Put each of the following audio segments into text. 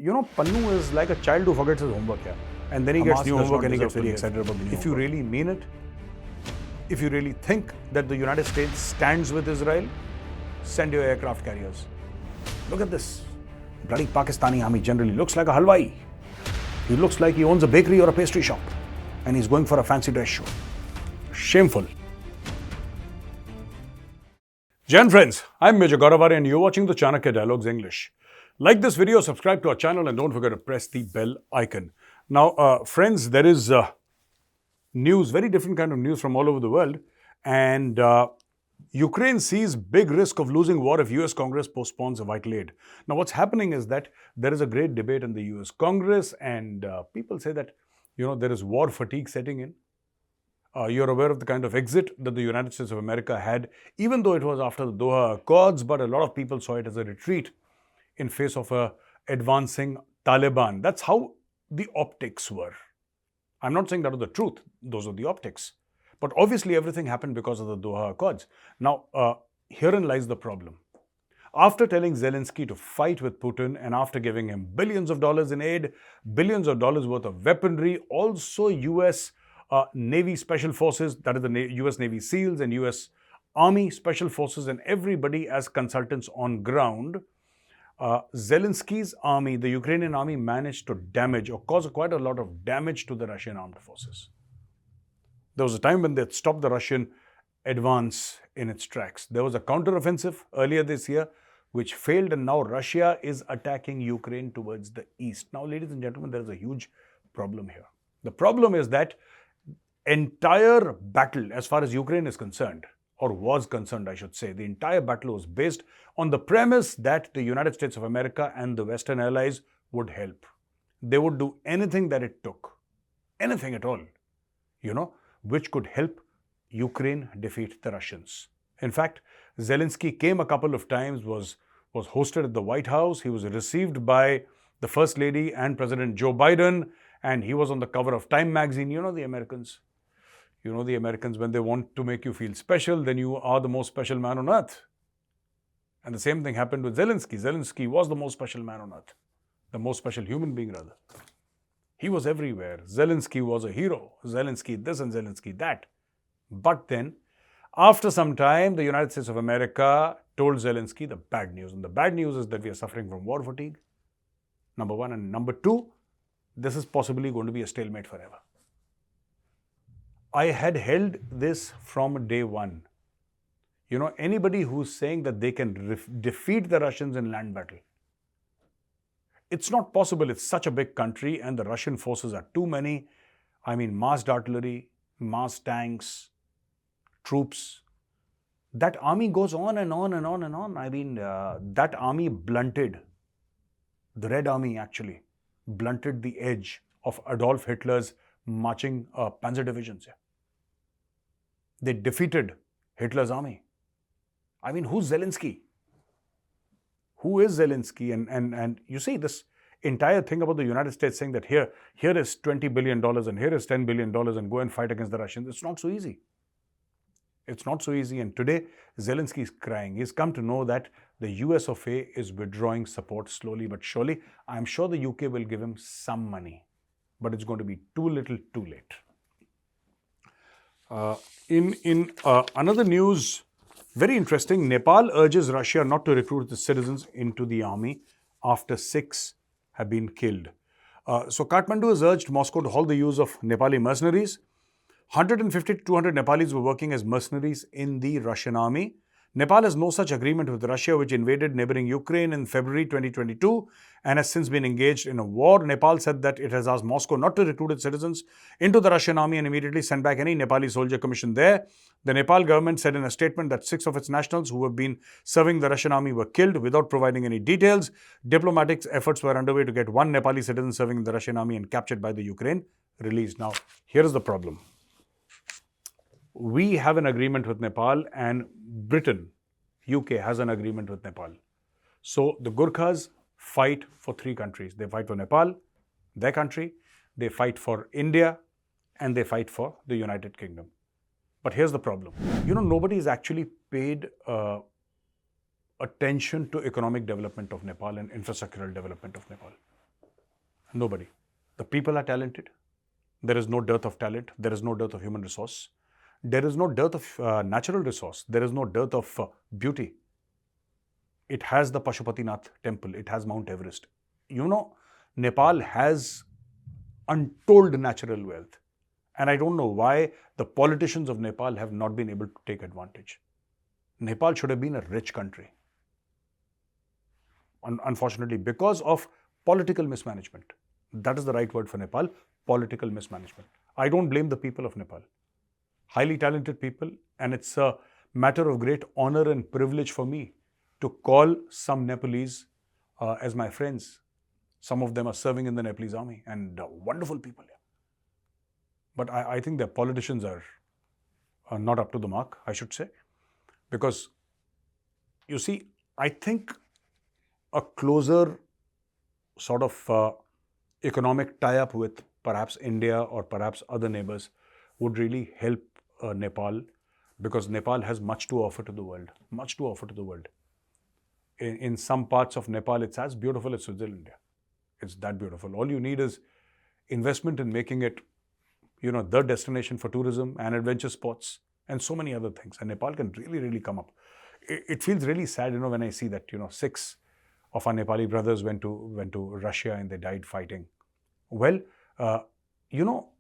Pannu is like a child who forgets his homework here. And then he gets new homework and he gets very excited about the new homework. If you really mean it, if you really think that the United States stands with Israel, send your aircraft carriers. Look at this. Bloody Pakistani army generally looks like a halwai. He looks like he owns a bakery or a pastry shop. And he's going for a fancy dress show. Shameful. Jan friends, I'm Major Gaurav Arya and you're watching the CHANAKYA Dialogues English. Like this video, subscribe to our channel and don't forget to press the bell icon. Now, friends, there is news, very different kind of news from all over the world. And Ukraine sees big risk of losing war if US Congress postpones a vital aid. Now, what's happening is that there is a great debate in the US Congress and people say that, there is war fatigue setting in. You're aware of the kind of exit that the United States of America had, even though it was after the Doha Accords, but a lot of people saw it as a retreat in face of a advancing Taliban. That's how the optics were. I'm not saying that was the truth. Those are the optics. But obviously, everything happened because of the Doha Accords. Now, herein lies the problem. After telling Zelensky to fight with Putin and after giving him billions of dollars in aid, billions of dollars worth of weaponry, also US Navy Special Forces, that is the US Navy SEALs and US Army Special Forces and everybody as consultants on ground, Zelensky's army, the Ukrainian army, managed to damage or cause quite a lot of damage to the Russian armed forces. There was a time when they had stopped the Russian advance in its tracks. There was a counteroffensive earlier this year which failed and now Russia is attacking Ukraine towards the east. Now, ladies and gentlemen, there is a huge problem here. The problem is that entire battle, as far as Ukraine is concerned, or was concerned, I should say, the entire battle was based on the premise that the United States of America and the Western allies would help. They would do anything that it took, anything at all, which could help Ukraine defeat the Russians. In fact, Zelensky came a couple of times, was hosted at the White House. He was received by the First Lady and President Joe Biden, and he was on the cover of Time magazine. The Americans. The Americans, when they want to make you feel special, then you are the most special man on earth. And the same thing happened with Zelensky. Zelensky was the most special man on earth. The most special human being, rather. He was everywhere. Zelensky was a hero. Zelensky this and Zelensky that. But then, after some time, the United States of America told Zelensky the bad news. And the bad news is that we are suffering from war fatigue, number one. And number two, this is possibly going to be a stalemate forever. I had held this from day one. Anybody who's saying that they can defeat the Russians in land battle, it's not possible. It's such a big country and the Russian forces are too many. Massed artillery, massed tanks, troops. That army goes on and on and on and on. That army blunted, the Red Army actually, blunted the edge of Adolf Hitler's marching panzer divisions. They defeated Hitler's army. Who's Zelensky? Who is Zelensky? And you see this entire thing about the United States saying that here is $20 billion and here is $10 billion and go and fight against the Russians. It's not so easy. It's not so easy. And today, Zelensky is crying. He's come to know that the US of A is withdrawing support slowly but surely. I'm sure the UK will give him some money, but it's going to be too little, too late. In another news, very interesting, Nepal urges Russia not to recruit its citizens into the army after 6 have been killed. So Kathmandu has urged Moscow to halt the use of Nepali mercenaries. 150 to 200 Nepalis were working as mercenaries in the Russian army. Nepal has no such agreement with Russia, which invaded neighboring Ukraine in February 2022 and has since been engaged in a war. Nepal said that it has asked Moscow not to recruit its citizens into the Russian army and immediately send back any Nepali soldier commissioned there. The Nepal government said in a statement that 6 of its nationals who have been serving the Russian army were killed without providing any details. Diplomatic efforts were underway to get 1 Nepali citizen serving in the Russian army and captured by the Ukraine released. Now, here is the problem. We have an agreement with Nepal and Britain, UK, has an agreement with Nepal. So the Gurkhas fight for 3 countries. They fight for Nepal, their country, they fight for India, and they fight for the United Kingdom. But here's the problem. Nobody is actually paid attention to economic development of Nepal and infrastructural development of Nepal. Nobody. The people are talented. There is no dearth of talent. There is no dearth of human resource. There is no dearth of natural resource. There is no dearth of beauty. It has the Pashupatinath temple. It has Mount Everest. You know, Nepal has untold natural wealth. And I don't know why the politicians of Nepal have not been able to take advantage. Nepal should have been a rich country. Unfortunately, because of political mismanagement. That is the right word for Nepal, political mismanagement. I don't blame the people of Nepal. Highly talented people, and it's a matter of great honor and privilege for me to call some Nepalese as my friends. Some of them are serving in the Nepalese army and wonderful people. Yeah. But I think their politicians are not up to the mark, I should say. Because, you see, I think a closer sort of economic tie-up with perhaps India or perhaps other neighbors would really help Nepal, because Nepal has much to offer to the world. Much to offer to the world. In some parts of Nepal, it's as beautiful as Switzerland. It's that beautiful. All you need is investment in making it, you know, the destination for tourism and adventure sports and so many other things. And Nepal can really, really come up. It feels really sad, you know, when I see that, you know, 6 of our Nepali brothers went to Russia and they died fighting. Well, you know,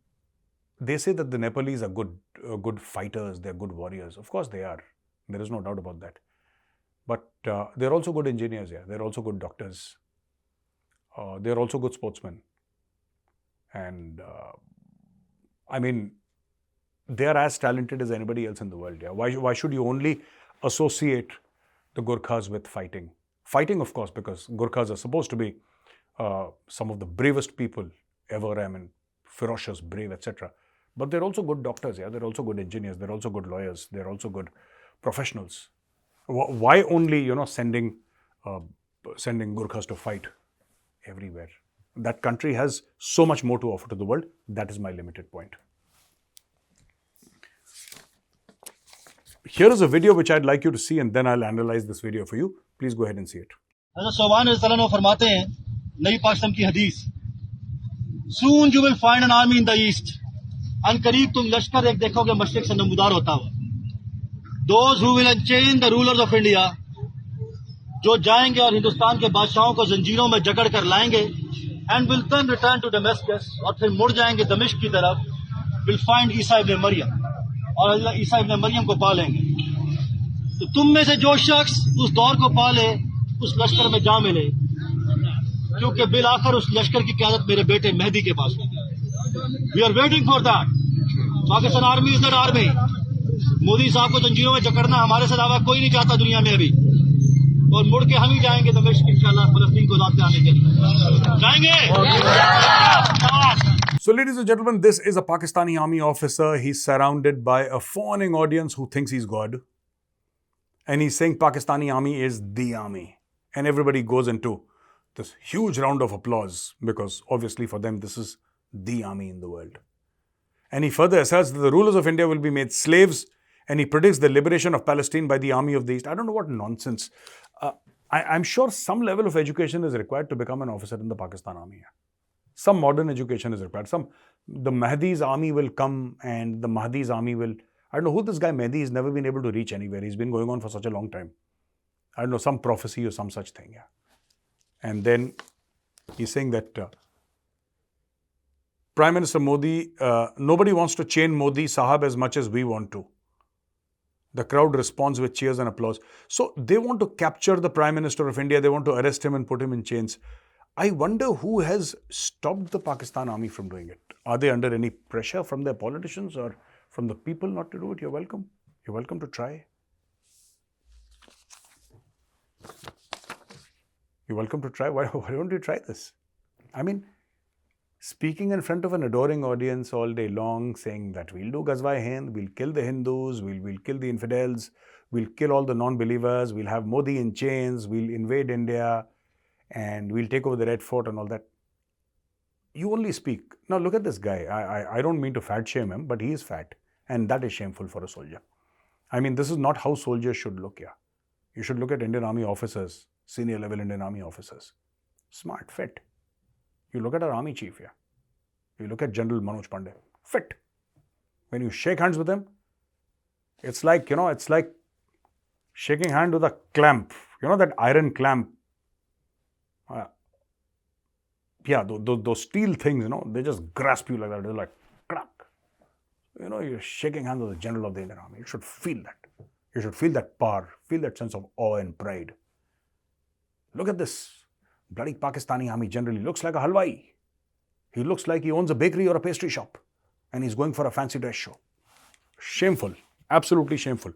they say that the Nepalese are good fighters, they're good warriors. Of course they are. There is no doubt about that. But they're also good engineers, yeah. They're also good doctors. They're also good sportsmen. And I mean, they are as talented as anybody else in the world, yeah. Why should you only associate the Gurkhas with fighting? Fighting, of course, because Gurkhas are supposed to be some of the bravest people ever. I mean, ferocious, brave, etc. But they're also good doctors, yeah. They're also good engineers. They're also good lawyers. They're also good professionals. Why only, you know, sending Gurkhas to fight everywhere? That country has so much more to offer to the world. That is my limited point. Here is a video which I'd like you to see, and then I'll analyze this video for you. Please go ahead and see it. फरमाते हैं नई पाकिस्तान की हदीस, soon you will find an army in the east. अनकरीब तुम लश्कर एक देखोगे मशरिक से नमूदार होता हुआ. Those who will unchain the rulers of India, जो जाएंगे और हिंदुस्तान के बादशाहों को जंजीरों में जकड़ कर लाएंगे, and will then return to Damascus, और फिर मुड़ जाएंगे दमिश्क की तरफ, will find ईसा इब्न मरियम, और अल्लाह ईसा इब्न मरियम को पा लेंगे. तो तुम में से जो शख्स उस दौर को पाले उस लश्कर में जा मिले, क्योंकि बिल आखिर उस लश्कर की क़यादत मेरे बेटे मेहदी के पास होगी. We are waiting for that. Pakistan army is that army. Modi साहब को जंजीरों में जकड़ना हमारे से अलावा कोई नहीं चाहता दुनिया में अभी, और मुड़ के हम ही जाएंगे दमिश्क इंशाल्लाह फलस्तीन को आजाद कराने के लिए जाएंगे. So, ladies and gentlemen, this is a Pakistani army officer. He's surrounded by a fawning audience who thinks he's God. And he's saying Pakistani army is the army. And everybody goes into this huge round of applause because obviously for them this is the army in the world. And he further asserts that the rulers of India will be made slaves, and he predicts the liberation of Palestine by the army of the East. I don't know what nonsense. I'm sure some level of education is required to become an officer in the Pakistan army. Some modern education is required. The Mahdi's army will come, and the Mahdi's army will... I don't know who this guy Mahdi. He's never been able to reach anywhere. He's been going on for such a long time. I don't know, some prophecy or some such thing, yeah. And then he's saying that Prime Minister Modi, nobody wants to chain Modi Sahab as much as we want to. The crowd responds with cheers and applause. So they want to capture the Prime Minister of India. They want to arrest him and put him in chains. I wonder who has stopped the Pakistan army from doing it. Are they under any pressure from their politicians or from the people not to do it? You're welcome. You're welcome to try. You're welcome to try. Why don't you try this? I mean, speaking in front of an adoring audience all day long, saying that we'll do Ghazwa-e-Hind, we'll kill the Hindus, we'll kill the infidels, we'll kill all the non-believers, we'll have Modi in chains, we'll invade India, and we'll take over the Red Fort and all that. You only speak. Now look at this guy. I don't mean to fat shame him, but he is fat. And that is shameful for a soldier. I mean, this is not how soldiers should look, yeah. You should look at Indian Army officers, senior level Indian Army officers. Smart, fit. You look at our army chief here. You look at General Manoj Pandey. Fit. When you shake hands with him, it's like, it's like shaking hand with a clamp. That iron clamp. Those steel things, they just grasp you like that. They're like, crack. You're shaking hands with the general of the Indian Army. You should feel that. You should feel that power, feel that sense of awe and pride. Look at this. Bloody Pakistani army general. He looks like a halwai. He looks like he owns a bakery or a pastry shop. And he's going for a fancy dress show. Shameful. Absolutely shameful.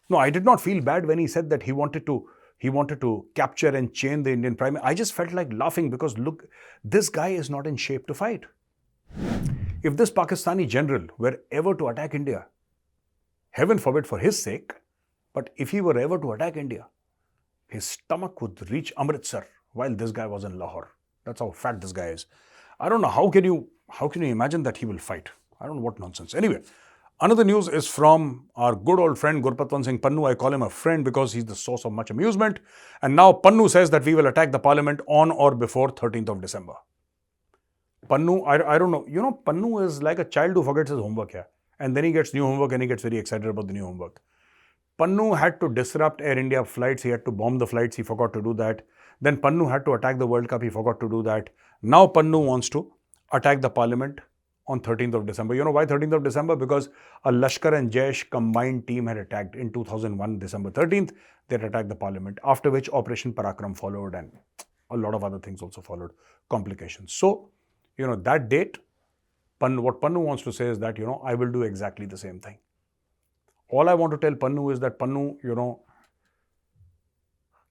No, I did not feel bad when he said that he wanted to capture and chain the Indian Prime Minister. I just felt like laughing because look, this guy is not in shape to fight. If this Pakistani general were ever to attack India, heaven forbid for his sake, but if he were ever to attack India, his stomach would reach Amritsar while this guy was in Lahore. That's how fat this guy is. I don't know, how can you imagine that he will fight? I don't know what nonsense. Anyway, another news is from our good old friend Gurpatwant Singh Pannun. I call him a friend because he's the source of much amusement. And now Pannu says that we will attack the parliament on or before 13th of December. Pannu, I don't know. Pannu is like a child who forgets his homework here. And then he gets new homework and he gets very excited about the new homework. Pannu had to disrupt Air India flights. He had to bomb the flights. He forgot to do that. Then Pannu had to attack the World Cup. He forgot to do that. Now Pannu wants to attack the parliament on 13th of December. You know why 13th of December? Because a Lashkar and Jaish combined team had attacked in 2001, December 13th. They had attacked the parliament, after which Operation Parakram followed and a lot of other things also followed, complications. So, that date, what Pannu wants to say is that, I will do exactly the same thing. All I want to tell Pannu is that Pannu,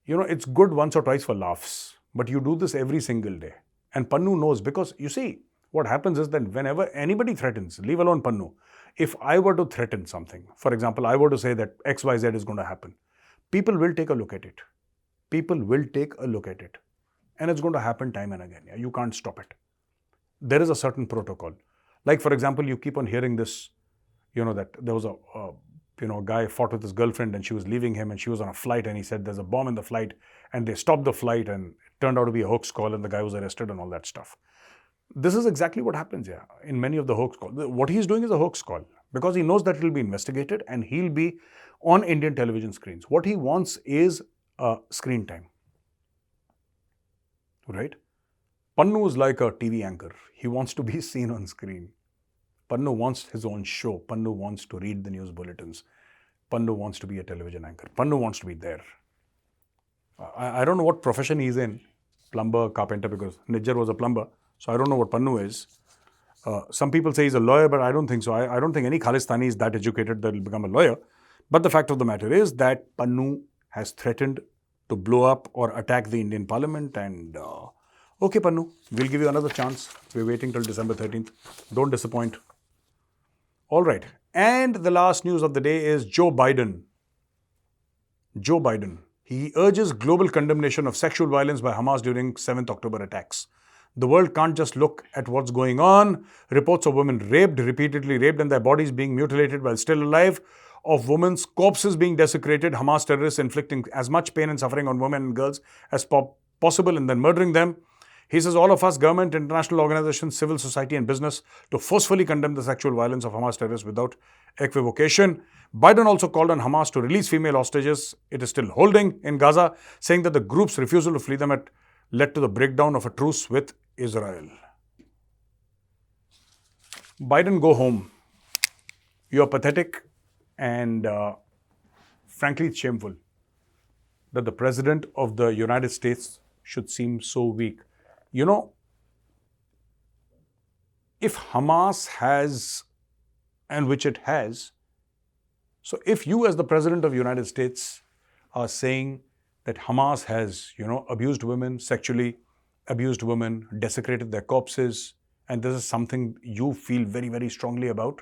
it's good once or twice for laughs, but you do this every single day. And Pannu knows, because you see, what happens is that whenever anybody threatens, leave alone Pannu, if I were to threaten something, for example, I were to say that XYZ is going to happen, people will take a look at it. People will take a look at it. And it's going to happen time and again. You can't stop it. There is a certain protocol. Like, for example, you keep on hearing this, that there was a guy fought with his girlfriend and she was leaving him and she was on a flight and he said there's a bomb in the flight and they stopped the flight and it turned out to be a hoax call and the guy was arrested and all that stuff. This is exactly what happens here in many of the hoax calls. What he's doing is a hoax call because he knows that it will be investigated and he'll be on Indian television screens. What he wants is screen time. Right? Pannu is like a TV anchor. He wants to be seen on screen. Pannu wants his own show. Pannu wants to read the news bulletins. Pannu wants to be a television anchor. Pannu wants to be there. I don't know what profession he's in. Plumber, carpenter, because Nijjar was a plumber. So I don't know what Pannu is. Some people say he's a lawyer, but I don't think so. I don't think any Khalistani is that educated that will become a lawyer. But the fact of the matter is that Pannu has threatened to blow up or attack the Indian Parliament and okay, Pannu, we'll give you another chance. We're waiting till December 13th. Don't disappoint. All right. And the last news of the day is Joe Biden. Joe Biden. He urges global condemnation of sexual violence by Hamas during 7th October attacks. The world can't just look at what's going on. Reports of women repeatedly raped and their bodies being mutilated while still alive, of women's corpses being desecrated, Hamas terrorists inflicting as much pain and suffering on women and girls as possible and then murdering them. He says all of us, government, international organizations, civil society and business, to forcefully condemn the sexual violence of Hamas terrorists without equivocation. Biden also called on Hamas to release female hostages it is still holding in Gaza, saying that the group's refusal to free them had led to the breakdown of a truce with Israel. Biden, go home. You are pathetic and frankly, it's shameful that the President of the United States should seem so weak. If Hamas has, and which it has, so if you as the President of the United States are saying that Hamas has, abused women, sexually abused women, desecrated their corpses, and this is something you feel very, very strongly about,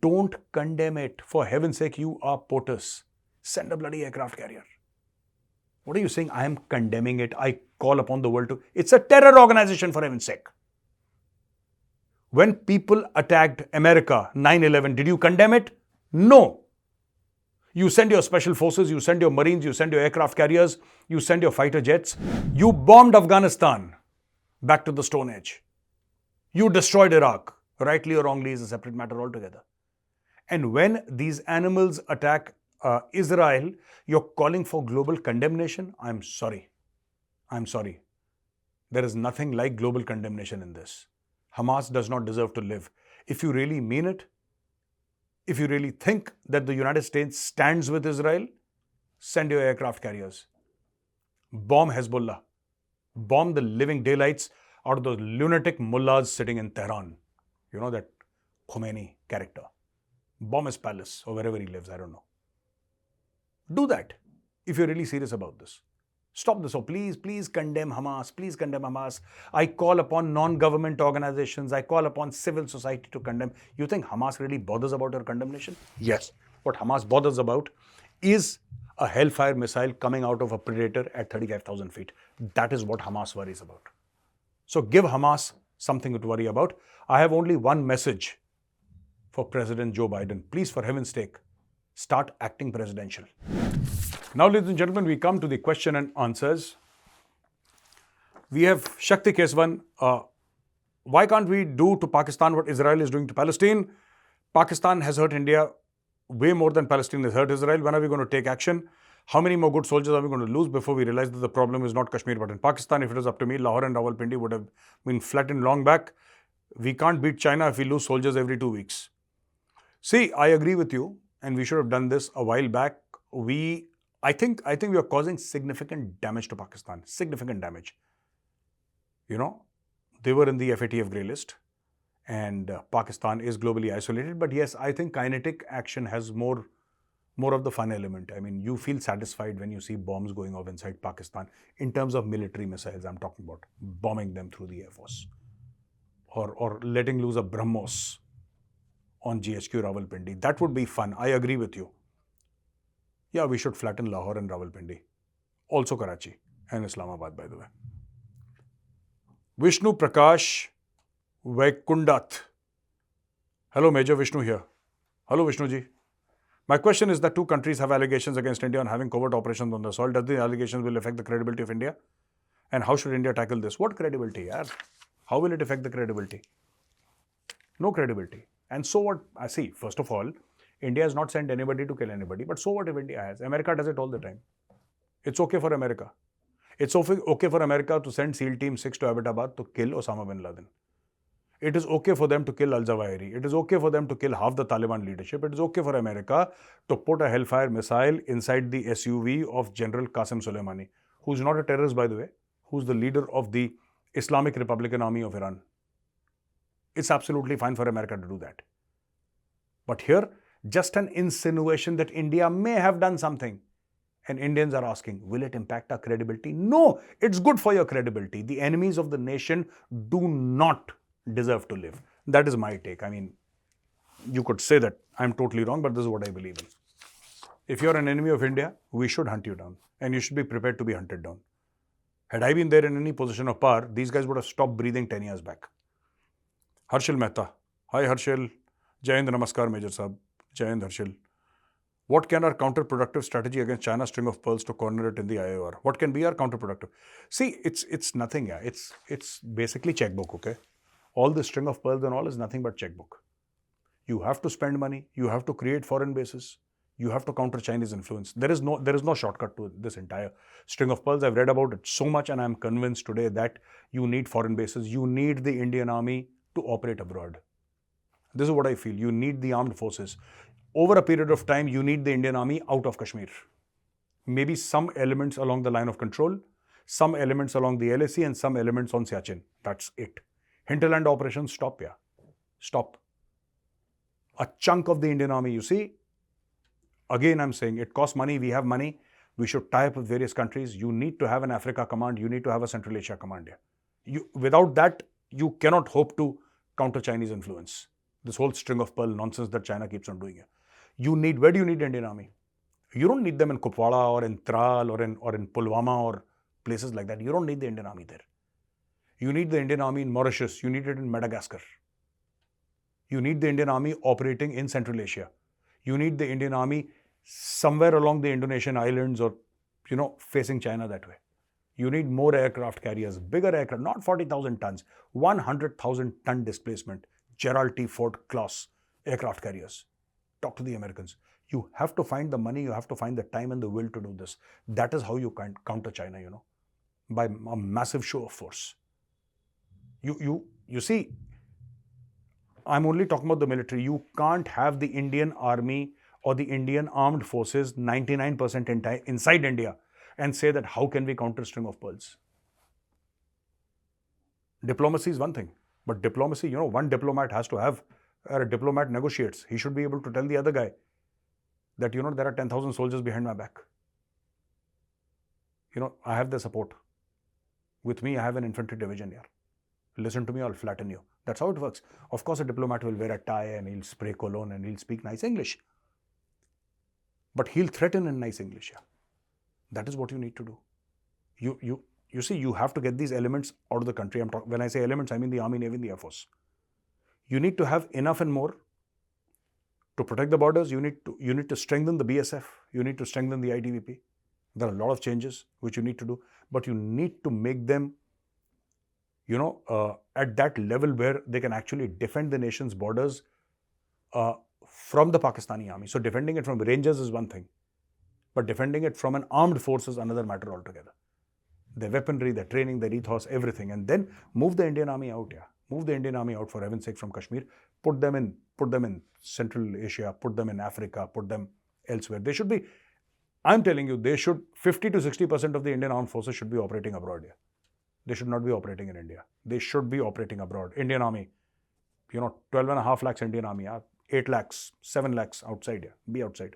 don't condemn it. For heaven's sake, you are POTUS. Send a bloody aircraft carrier. What are you saying? I am condemning it. I call upon the world to... It's a terror organization, for heaven's sake. When people attacked America, 9/11, did you condemn it? No. You send your special forces, you send your Marines, you send your aircraft carriers, you send your fighter jets. You bombed Afghanistan. back to the Stone Age. You destroyed Iraq, rightly or wrongly is a separate matter altogether. And when these animals attack Israel, you're calling for global condemnation? I'm sorry. I'm sorry. There is nothing like global condemnation in this. Hamas does not deserve to live. If you really mean it, if you really think that the United States stands with Israel, send your aircraft carriers. Bomb Hezbollah. Bomb the living daylights out of those lunatic mullahs sitting in Tehran. You know that Khomeini character. Bomb his palace or wherever he lives, I don't know. Do that if you're really serious about this. Stop this. Oh, please condemn Hamas. Please condemn Hamas. I call upon non-government organizations. I call upon civil society to condemn. You think Hamas really bothers about your condemnation? Yes. What Hamas bothers about is a Hellfire missile coming out of a Predator at 35,000 feet. That is what Hamas worries about. So give Hamas something to worry about. I have only one message for President Joe Biden. Please, for heaven's sake, start acting presidential. Now, ladies and gentlemen, we come to the question and answers. We have Shakti Keswan. Why can't we do to Pakistan what Israel is doing to Palestine? Pakistan has hurt India way more than Palestine has hurt Israel. When are we going to take action? How many more good soldiers are we going to lose before we realize that the problem is not Kashmir but in Pakistan? If it was up to me, Lahore and Rawalpindi would have been flattened long back. We can't beat China if we lose soldiers every 2 weeks. See, I agree with you, and we should have done this a while back. I think we are causing significant damage to Pakistan. Significant damage. You know, they were in the FATF grey list, and Pakistan is globally isolated. But yes, I think kinetic action has more of the fun element. I mean, you feel satisfied when you see bombs going off inside Pakistan. In terms of military missiles, I'm talking about bombing them through the Air Force, or letting loose a BrahMos on GHQ Rawalpindi. That would be fun. I agree with you. Yeah, we should flatten Lahore and Rawalpindi. Also Karachi and Islamabad, by the way. Vishnu Prakash Vaikundath. Hello, Major Vishnu here. Hello, Vishnu ji. My question is that two countries have allegations against India on having covert operations on the soil. Does the allegations will affect the credibility of India? And how should India tackle this? What credibility, yaar? How will it affect the credibility? No credibility. And so what? I see, first of all, India has not sent anybody to kill anybody. But so what if India has? America does it all the time. It's okay for America. It's okay for America to send SEAL Team 6 to Abbottabad to kill Osama bin Laden. It is okay for them to kill Al-Zawahiri. It is okay for them to kill half the Taliban leadership. It is okay for America to put a Hellfire missile inside the SUV of General Qasem Soleimani, who's not a terrorist, by the way, who's the leader of the Islamic Republican Army of Iran. It's absolutely fine for America to do that. But here, just an insinuation that India may have done something. And Indians are asking, will it impact our credibility? No, it's good for your credibility. The enemies of the nation do not deserve to live. That is my take. I mean, you could say that I'm totally wrong, but this is what I believe in. If you're an enemy of India, we should hunt you down. And you should be prepared to be hunted down. Had I been there in any position of power, these guys would have stopped breathing 10 years back. Harshil Mehta. Hi, Harshil. Jai Hind, Namaskar, Major Sahab. Jai Hind, Harshil. What can our counterproductive strategy against China's string of pearls to corner it in the IOR? What can be our counterproductive? See, it's nothing. Yeah. It's basically checkbook, okay? All the string of pearls and all is nothing but checkbook. You have to spend money. You have to create foreign bases. You have to counter Chinese influence. There is no shortcut to this entire string of pearls. I've read about it so much, and I'm convinced today that you need foreign bases. You need the Indian army to operate abroad. This is what I feel. You need the armed forces. Over a period of time, you need the Indian army out of Kashmir. Maybe some elements along the line of control, some elements along the LAC, and some elements on Siachen. That's it. Hinterland operations, stop, yeah. Stop. A chunk of the Indian army, you see. Again, I'm saying it costs money. We have money. We should tie up with various countries. You need to have an Africa command. You need to have a Central Asia command, yeah. Without that, you cannot hope to counter Chinese influence. This whole string of pearl nonsense that China keeps on doing here. Where do you need Indian army? You don't need them in Kupwara or in Tral or in Pulwama or places like that. You don't need the Indian army there. You need the Indian army in Mauritius. You need it in Madagascar. You need the Indian army operating in Central Asia. You need the Indian army somewhere along the Indonesian islands or, facing China that way. You need more aircraft carriers, bigger aircraft, not 40,000 tons, 100,000 ton displacement, Gerald T. Ford class aircraft carriers. Talk to the Americans. You have to find the money, you have to find the time and the will to do this. That is how you counter China, by a massive show of force. You see, I'm only talking about the military. You can't have the Indian army or the Indian armed forces 99% inside India and say that how can we counter string of pearls? Diplomacy is one thing, but diplomacy, one diplomat has to have, a diplomat negotiates. He should be able to tell the other guy that, there are 10,000 soldiers behind my back. I have their support. With me, I have an infantry division here. Listen to me, I'll flatten you. That's how it works. Of course, a diplomat will wear a tie and he'll spray cologne and he'll speak nice English. But he'll threaten in nice English. Yeah. That is what you need to do. You see, you have to get these elements out of the country. When I say elements, I mean the Army, Navy, and the Air Force. You need to have enough and more to protect the borders. You need to strengthen the BSF. You need to strengthen the ITBP. There are a lot of changes which you need to do, but you need to make them, at that level where they can actually defend the nation's borders from the Pakistani army. So defending it from Rangers is one thing, but defending it from an armed force is another matter altogether. Their weaponry, their training, their ethos, everything, and then move the Indian army out. Yeah, move the Indian army out, for heaven's sake, from Kashmir. Put them in Central Asia. Put them in Africa. Put them elsewhere. They should be. I'm telling you, 50 to 60% of the Indian armed forces should be operating abroad. Yeah. They should not be operating in India. They should be operating abroad. Indian army, 12.5 lakhs Indian army, 8 lakhs, 7 lakhs outside. Yeah. Be outside.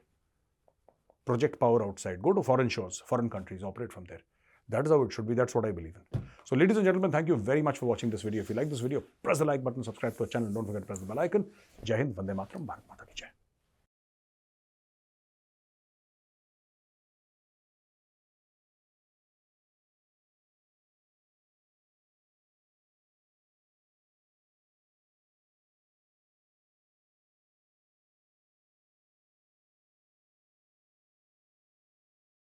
Project power outside. Go to foreign shores, foreign countries, operate from there. That is how it should be. That's what I believe in. So ladies and gentlemen, thank you very much for watching this video. If you like this video, press the like button, subscribe to our channel, and don't forget to press the bell icon. Jai Hind, Vande Mataram, Bharat Mata Ki Jai.